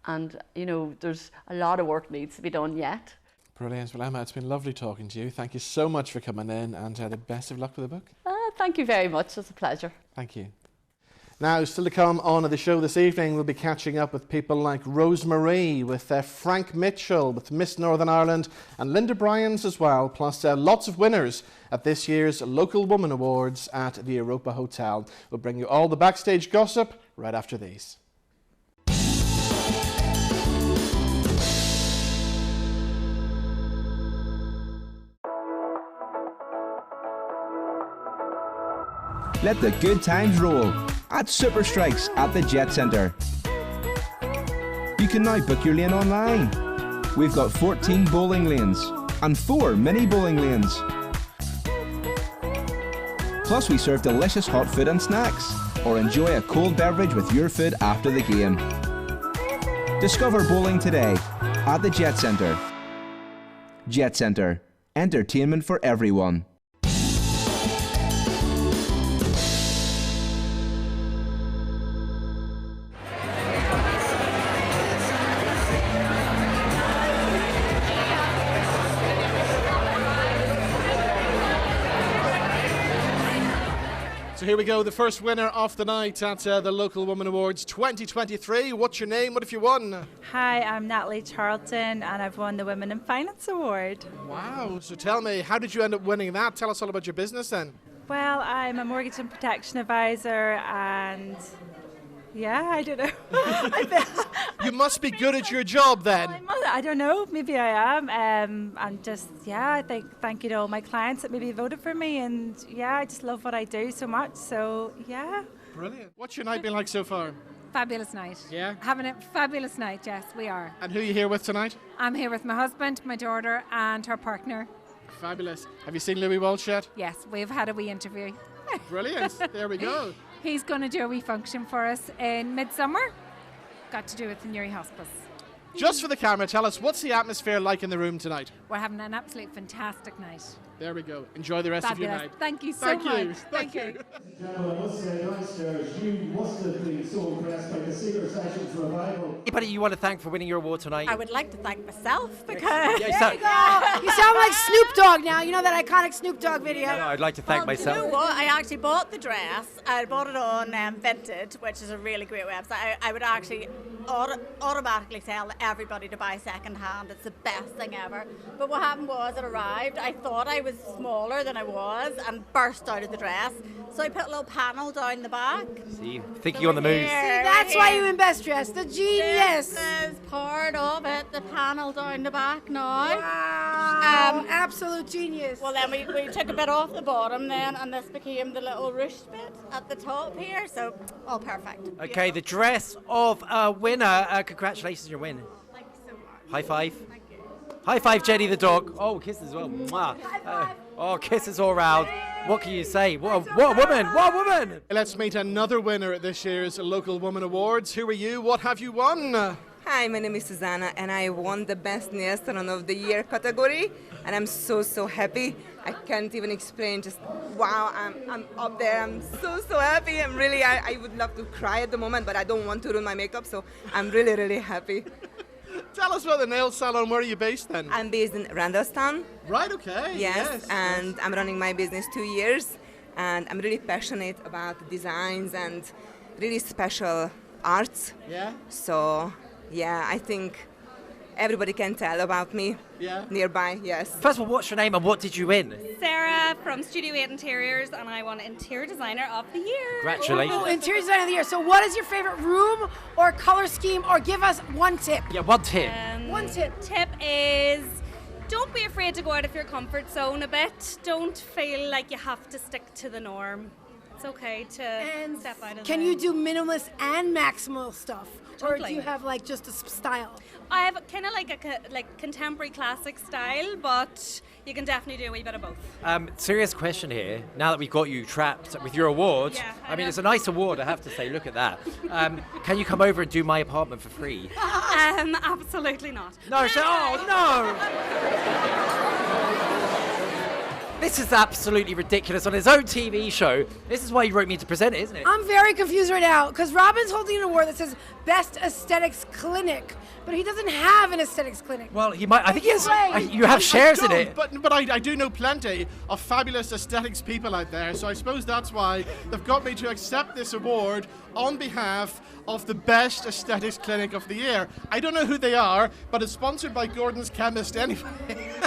And you know, there's a lot of work needs to be done yet. Brilliant. Well, Emma, it's been lovely talking to you. Thank you so much for coming in, and the best of luck with the book. Thank you very much. It's a pleasure. Thank you. Now, still to come on the show this evening, we'll be catching up with people like Rosemarie, with Frank Mitchell, with Miss Northern Ireland, and Linda Bryans as well, plus lots of winners at this year's Local Woman Awards at the Europa Hotel. We'll bring you all the backstage gossip right after these. Let the good times roll at Super Strikes at the Jet Centre. You can now book your lane online. We've got 14 bowling lanes and 4 mini bowling lanes. Plus we serve delicious hot food and snacks, or enjoy a cold beverage with your food after the game. Discover bowling today at the Jet Centre. Jet Centre. Entertainment for everyone. So here we go, the first winner of the night at the Local Woman Awards 2023. What's your name? What have you won? Hi, I'm Natalie Charlton, and I've won the Women in Finance Award. Wow, so tell me, how did you end up winning that? Tell us all about your business then. Well, I'm a mortgage and protection advisor, and yeah, I don't know. You must be good at your job then. I don't know, maybe I am. I'm just, I think, thank you to all my clients that maybe voted for me, and I just love what I do so much, so yeah. Brilliant. What's your night been like so far? Fabulous night. Yeah? Having a fabulous night, yes, we are. And who are you here with tonight? I'm here with my husband, my daughter, and her partner. Fabulous. Have you seen Louis Walsh yet? Yes, we've had a wee interview. Brilliant. There we go. He's going to do a wee function for us in midsummer. Got to do with the Newry Hospice. Just for the camera, tell us, what's the atmosphere like in the room tonight? We're having an absolute fantastic night. There we go. Enjoy the rest Fabulous. of your night. Thank you so much. Thank you. Gentlemen, I must say downstairs, you must have been so impressed by the Secret Sessions revival. Anybody you want to thank for winning your award tonight? I would like to thank myself because Yeah, there you go. You sound like Snoop Dogg now. You know that iconic Snoop Dogg video? No, I'd like to thank myself. You know what? I actually bought the dress. I bought it on Vinted, which is a really great website. I would actually automatically tell everybody to buy second hand. It's the best thing ever. But what happened was it arrived. I thought I was smaller than I was and burst out of the dress. So I put a little panel down the back. See, thinking on the move. See, that's why you in best dress. The genius. This is part of it. The panel down the back now. Wow. Absolute genius. Well, then we took a bit off the bottom then, and this became the little ruched bit at the top here. So all perfect. Okay, the dress of a winner. Congratulations on your win. Thank you so much. High five. High five, Jenny the dog. Oh, kisses as well. Mwah. Oh, kisses all round. What can you say? What a woman! What a woman! Let's meet another winner at this year's Local Woman Awards. Who are you? What have you won? Hi, my name is Susanna and I won the Best Restaurant of the Year category and I'm so happy. I can't even explain, just wow, I'm up there. I'm so happy. I would love to cry at the moment, but I don't want to ruin my makeup, so I'm really happy. Tell us about the nail salon. Where are you based then? I'm based in Randallstown. Right, okay. Yes, and I'm running my business 2 years and I'm really passionate about designs and really special arts. Yeah? So, yeah, I think everybody can tell about me nearby, yes. First of all, what's your name and what did you win? Sarah from Studio 8 Interiors, and I won Interior Designer of the Year. Congratulations. Oh, Interior Designer of the Year. So what is your favorite room or color scheme, or give us one tip? Yeah, one tip. One tip. Tip is don't be afraid to go out of your comfort zone a bit. Don't feel like you have to stick to the norm. It's okay to step out of Can the... you do minimalist and maximal stuff? Or Totally. do you have like just a style? I have kind of like a contemporary classic style, but you can definitely do a wee bit of both. Serious question here. Now that we've got you trapped with your award, Yeah, I mean, it's a nice award, I have to say. Look at that. Can you come over and do my apartment for free? Absolutely not. No, no! This is absolutely ridiculous on his own TV show. This is why you wrote me to present it, isn't it? I'm very confused right now because Robin's holding an award that says Best Aesthetics Clinic, but he doesn't have an aesthetics clinic. Well, he might. I think he has. Right. You have shares in it. But I do know plenty of fabulous aesthetics people out there, so I suppose that's why they've got me to accept this award on behalf of the Best Aesthetics Clinic of the Year. I don't know who they are, but it's sponsored by Gordon's Chemist anyway.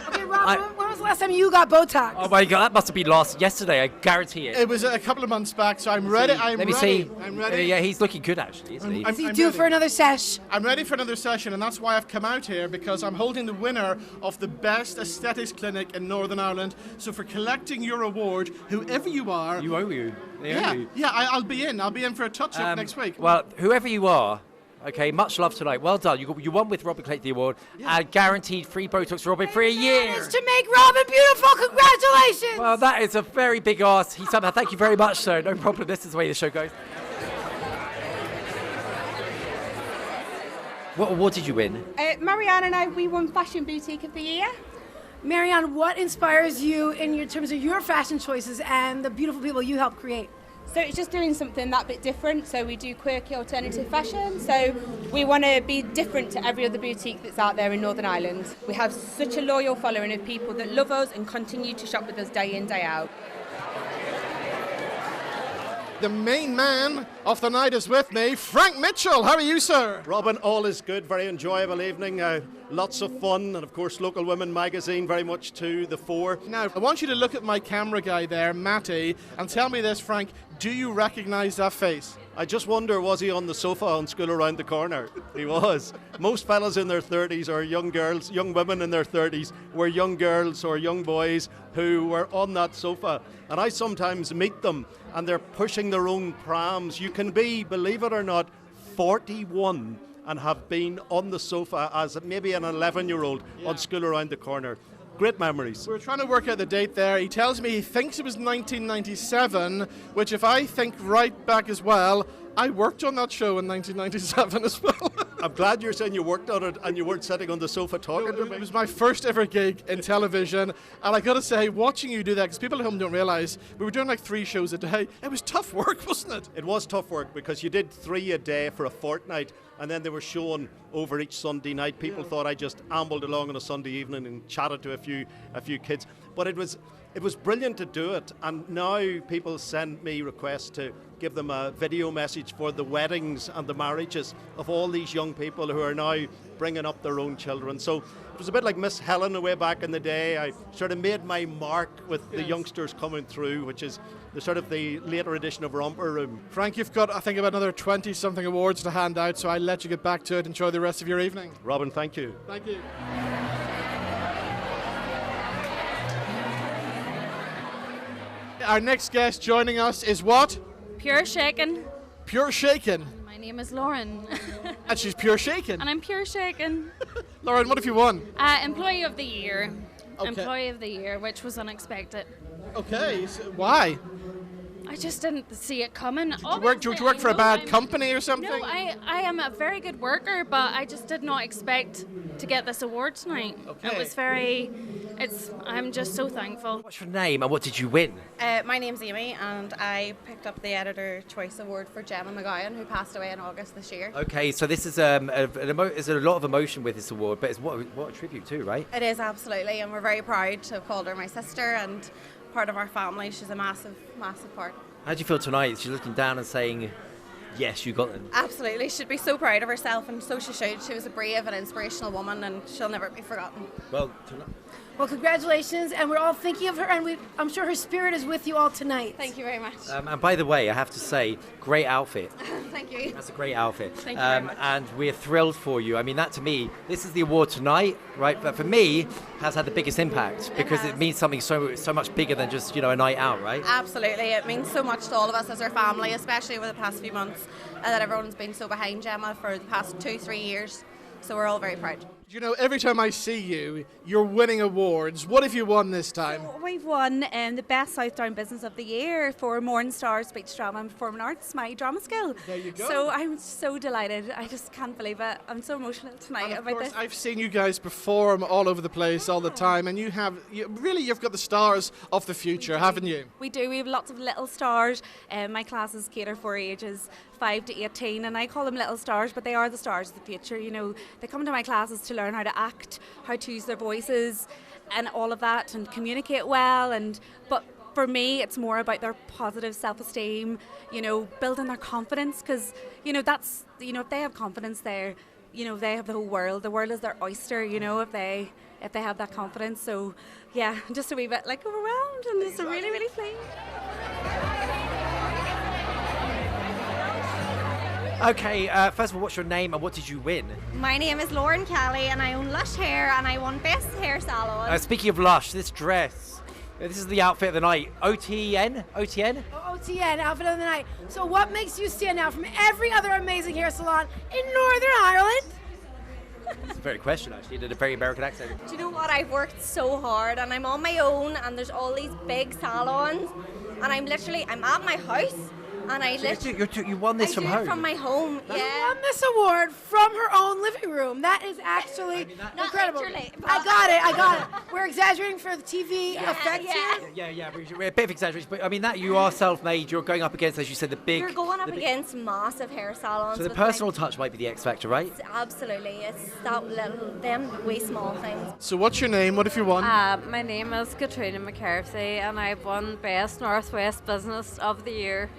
Okay, Robin, when was the last time you got Botox? Oh my God, that must have been yesterday. I guarantee it. It was a couple of months back, so I'm ready. Let me see. I'm ready. Yeah, he's looking good actually, isn't he? Is he due for another sesh? I'm ready for another session, and that's why I've come out here, because I'm holding the winner of the Best Aesthetics Clinic in Northern Ireland. So for collecting your award, whoever you are... You owe you. I'll be in. I'll be in for a touch-up next week. Well, whoever you are, okay, much love tonight. Well done. You won with Robin collecting the award, and guaranteed free Botox for Robin for a year. Managed to make Robin beautiful. Congratulations! Well, that is a very big ask. Thank you very much, sir. No problem. This is the way the show goes. What award did you win? Marianne and I, we won Fashion Boutique of the Year. Marianne, what inspires you in your terms of your fashion choices and the beautiful people you help create? So it's just doing something that bit different. So we do quirky alternative fashion. So we want to be different to every other boutique that's out there in Northern Ireland. We have such a loyal following of people that love us and continue to shop with us day in, day out. The main man of the night is with me, Frank Mitchell. How are you, sir? Robin, all is good. Very enjoyable evening. Lots of fun, and of course, Local Women magazine very much to the fore. Now, I want you to look at my camera guy there, Matty, and tell me this, Frank. Do you recognise that face? I just wonder, was he on the sofa on School Around the Corner? He was. Most fellas in their 30s or young girls, young women in their 30s were young girls or young boys who were on that sofa. And I sometimes meet them and they're pushing their own prams. You can be, believe it or not, 41 and have been on the sofa as maybe an 11-year-old on School Around the Corner. great memories. We were trying to work out the date there. He tells me he thinks it was 1997, which if I think right back as well, I worked on that show in 1997 as well. I'm glad you're saying you worked on it and you weren't sitting on the sofa talking to me. It was my first ever gig in television, and I got to say, watching you do that, because people at home don't realise, we were doing like 3 shows a day. It was tough work, wasn't it? It was tough work because you did 3 a day for a fortnight, and then they were shown over each Sunday night. People thought I just ambled along on a Sunday evening and chatted to a few kids, but it was brilliant to do it. And now people send me requests to give them a video message for the weddings and the marriages of all these young people who are now bringing up their own children. So it was a bit like Miss Helen way back in the day. I sort of made my mark with the youngsters coming through, which is the sort of the later edition of Romper Room. Frank, you've got, I think, about another 20-something awards to hand out, so I'll let you get back to it. Enjoy the rest of your evening. Robin, thank you. Thank you. Our next guest joining us is what? Pure Shaken. Pure Shaken. My name is Lauren. And she's Pure Shaken. And I'm Pure Shaken. Lauren, what have you won? Employee of the Year. Okay. Employee of the Year, which was unexpected. Okay, so why? I just didn't see it coming. Do you work for a bad company or something? No, I am a very good worker, but I just did not expect to get this award tonight. Okay. It was I'm just so thankful. What's your name and what did you win? My name's Amy, and I picked up the Editor Choice Award for Gemma McGowan, who passed away in August this year. Okay, so this is there's a lot of emotion with this award, but it's what a tribute to, right? It is, absolutely, and we're very proud to have called her my sister and part of our family. She's a massive, massive part. How do you feel tonight? She's looking down and saying, yes, you got them. Absolutely. She'd be so proud of herself, and so she should. She was a brave and inspirational woman, and she'll never be forgotten. Well, congratulations, and we're all thinking of her, and I'm sure her spirit is with you all tonight. Thank you very much. And by the way, I have to say, great outfit. Thank you. That's a great outfit. Thank you very much. And we're thrilled for you. I mean, that to me, this is the award tonight, right? But for me, has had the biggest impact because it means something so much bigger than just, a night out, right? Absolutely. It means so much to all of us as our family, especially over the past few months, that everyone's been so behind Gemma for the past 2-3 years. So we're all very proud. Every time I see you, you're winning awards. What have you won this time? So we've won the Best Southdown Business of the Year for Morning Star Speech Drama and Performing Arts, my drama skill. There you go. So I'm so delighted. I just can't believe it. I'm so emotional tonight about this. I've seen you guys perform all over the place all the time, and you've got the stars of the future, haven't you? We do. We have lots of little stars. My classes cater for ages 5 to 18, and I call them little stars, but they are the stars of the future. They come to my classes to learn how to act, how to use their voices, and all of that, and communicate well. But for me, it's more about their positive self-esteem. Building their confidence, because that's if they have confidence, they have the whole world. The world is their oyster. If they have that confidence. So yeah, just a wee bit overwhelmed, and just really, really pleased. Okay, first of all, what's your name and what did you win? My name is Lauren Kelly, and I own Lush Hair, and I won Best Hair Salon. Speaking of Lush, this dress, this is the outfit of the night. OTN? OTN, outfit of the night. So what makes you stand out from every other amazing hair salon in Northern Ireland? That's a very question, actually. You did a very American accent. Do you know what? I've worked so hard, and I'm on my own, and there's all these big salons, and I'm at my house. And you won this from home? From my home, yeah. She won this award from her own living room. That is actually incredible. I got it. We're exaggerating for the TV effect here. Yeah, we're a bit of exaggeration, but I mean that you are self-made. You're going up against, as you said, the big. You're going up against massive hair salons. So the personal touch might be the X factor, right? Absolutely, it's them wee small things. So what's your name? What have you won? My name is Katrina McCarthy, and I've won Best Northwest Business of the Year.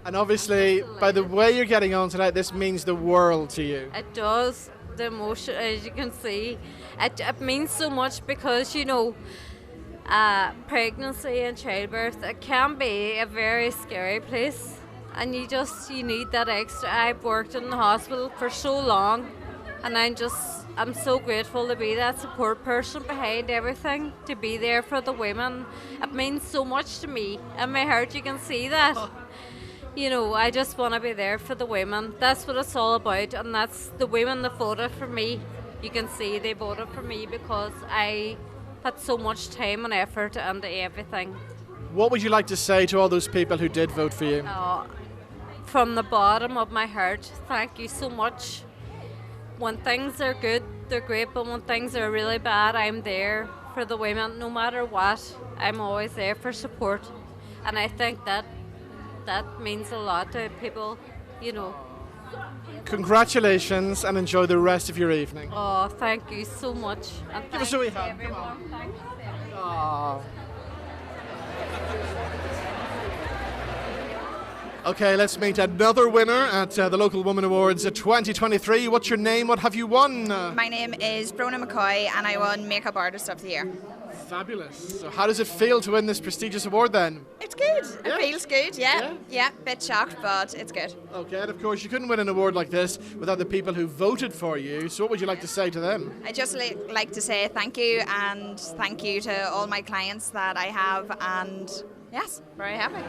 And obviously, by the way you're getting on tonight, this means the world to you. It does. The emotion, as you can see, it means so much because, pregnancy and childbirth, it can be a very scary place. And you need that extra. I've worked in the hospital for so long, and I'm so grateful to be that support person behind everything, to be there for the women. It means so much to me. In my heart, you can see that. I just want to be there for the women. That's what it's all about, and that's the women that voted for me. You can see they voted for me because I had so much time and effort into everything. What would you like to say to all those people who did vote for you? From the bottom of my heart, thank you so much. When things are good, they're great, but when things are really bad, I'm there for the women. No matter what, I'm always there for support. And I think that means a lot to people, you know. Congratulations and enjoy the rest of your evening. Oh, thank you so much. And give us a wee hand. Come on. Okay, let's meet another winner at the Local Woman Awards 2023. What's your name? What have you won? My name is Brona McCoy and I won Makeup Artist of the Year. Fabulous. So how does it feel to win this prestigious award then? It's good. It feels good, yeah. Bit shocked, but it's good. Okay, and of course you couldn't win an award like this without the people who voted for you. So what would you like to say to them? I just like to say thank you, and thank you to all my clients that I have, and yes, very happy.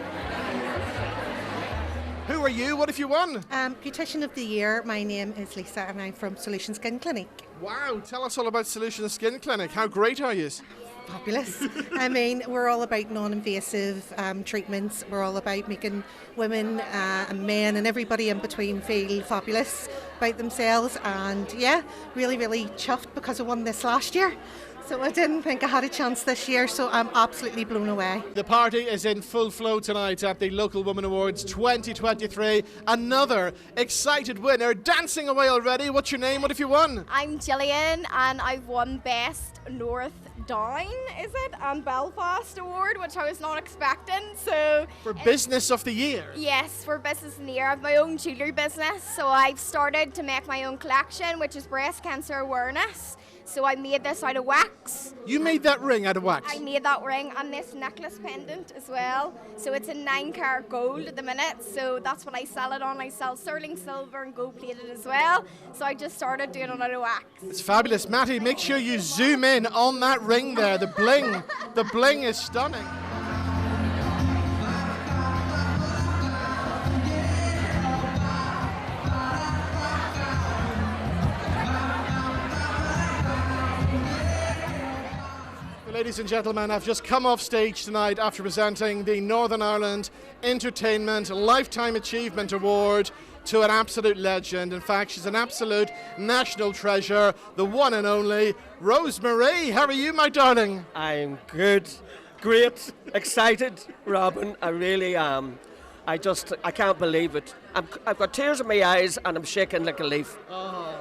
Who are you? What have you won? Beautician of the Year. My name is Lisa and I'm from Solution Skin Clinic. Wow, tell us all about Solution Skin Clinic. How great are you? Fabulous. I mean, we're all about non-invasive treatments. We're all about making women and men and everybody in between feel fabulous about themselves. And yeah, really, really chuffed because I won this last year. So I didn't think I had a chance this year, so I'm absolutely blown away. The party is in full flow tonight at the Local Woman Awards 2023. Another excited winner dancing away already. What's your name? What have you won? I'm Gillian and I've won Best North Down, is it? And Belfast Award, which I was not expecting. So for Business of the Year? Yes, for Business of the Year. I have my own jewellery business, so I've started to make my own collection, which is breast cancer awareness. So I made this out of wax. You made that ring out of wax? I made that ring and this necklace pendant as well. So it's in 9-carat gold at the minute. So that's what I sell it on. I sell sterling silver and gold plated as well. So I just started doing it out of wax. It's fabulous. Matty, make sure you zoom in on that ring there. The bling is stunning. Ladies and gentlemen, I've just come off stage tonight after presenting the Northern Ireland Entertainment Lifetime Achievement Award to an absolute legend. In fact, she's an absolute national treasure, the one and only Rosemary. How are you, my darling? I'm good, great, excited, Robin. I really am. I can't believe it. I've got tears in my eyes and I'm shaking like a leaf. Oh.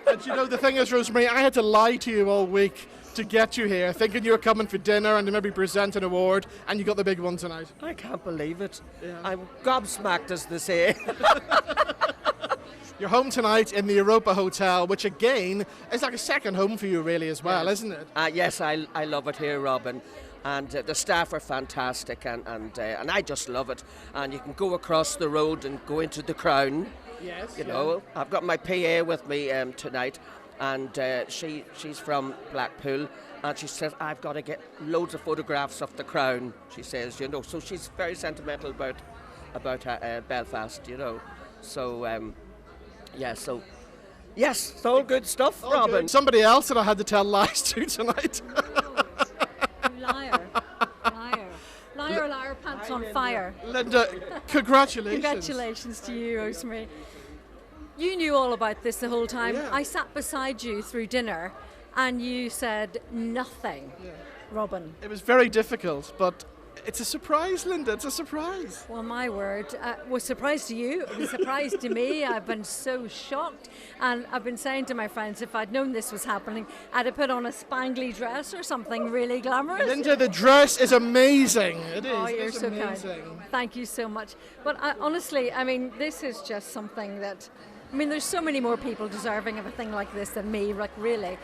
And you know, the thing is, Rosemary, I had to lie to you all week to get you here, thinking you were coming for dinner and to maybe present an award, and you got the big one tonight. I can't believe it. Yeah. I'm gobsmacked, as they say. You're home tonight in the Europa Hotel, which again is like a second home for you really as well, isn't it? Yes, I love it here, Robin. And the staff are fantastic, and I just love it. And you can go across the road and go into the Crown. Yes. You know, I've got my PA with me tonight. And she's from Blackpool, and she says, I've got to get loads of photographs of the Crown, she says, you know. So she's very sentimental about Belfast, you know. So, yes, it's all good stuff, Robin. Good. Somebody else that I had to tell lies to tonight. Liar, pants on fire. Linda, congratulations. Congratulations to you, Rosemary. You knew all about this the whole time. Yeah. I sat beside you through dinner and you said nothing, Robin. It was very difficult, but it's a surprise, Linda. It's a surprise. Well, my word. Was a surprise to you. It was a surprise to me. I've been so shocked. And I've been saying to my friends, if I'd known this was happening, I'd have put on a spangly dress or something really glamorous. Linda, the dress is amazing. It is. Oh, you're it's so amazing. kind. Thank you so much. But honestly, I mean, this is just something that... I mean, there's so many more people deserving of a thing like this than me, like really.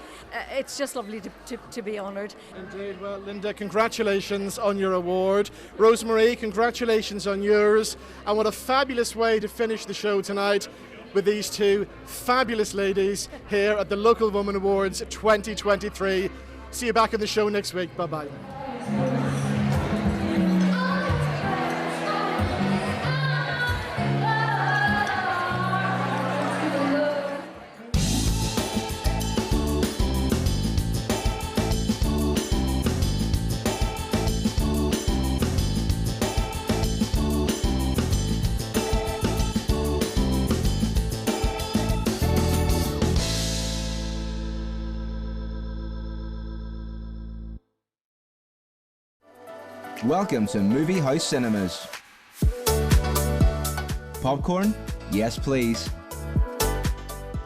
It's just lovely to be honoured. Indeed. Well, Linda, congratulations on your award. Rosemary, congratulations on yours. And what a fabulous way to finish the show tonight with these two fabulous ladies here at the Local Woman Awards 2023. See you back on the show next week. Bye-bye. Welcome to Movie House Cinemas. Popcorn? Yes, please.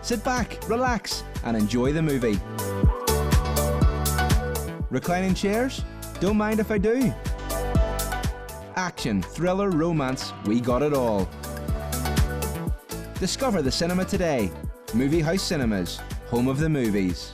Sit back, relax, and enjoy the movie. Reclining chairs? Don't mind if I do. Action, thriller, romance, we got it all. Discover the cinema today. Movie House Cinemas, home of the movies.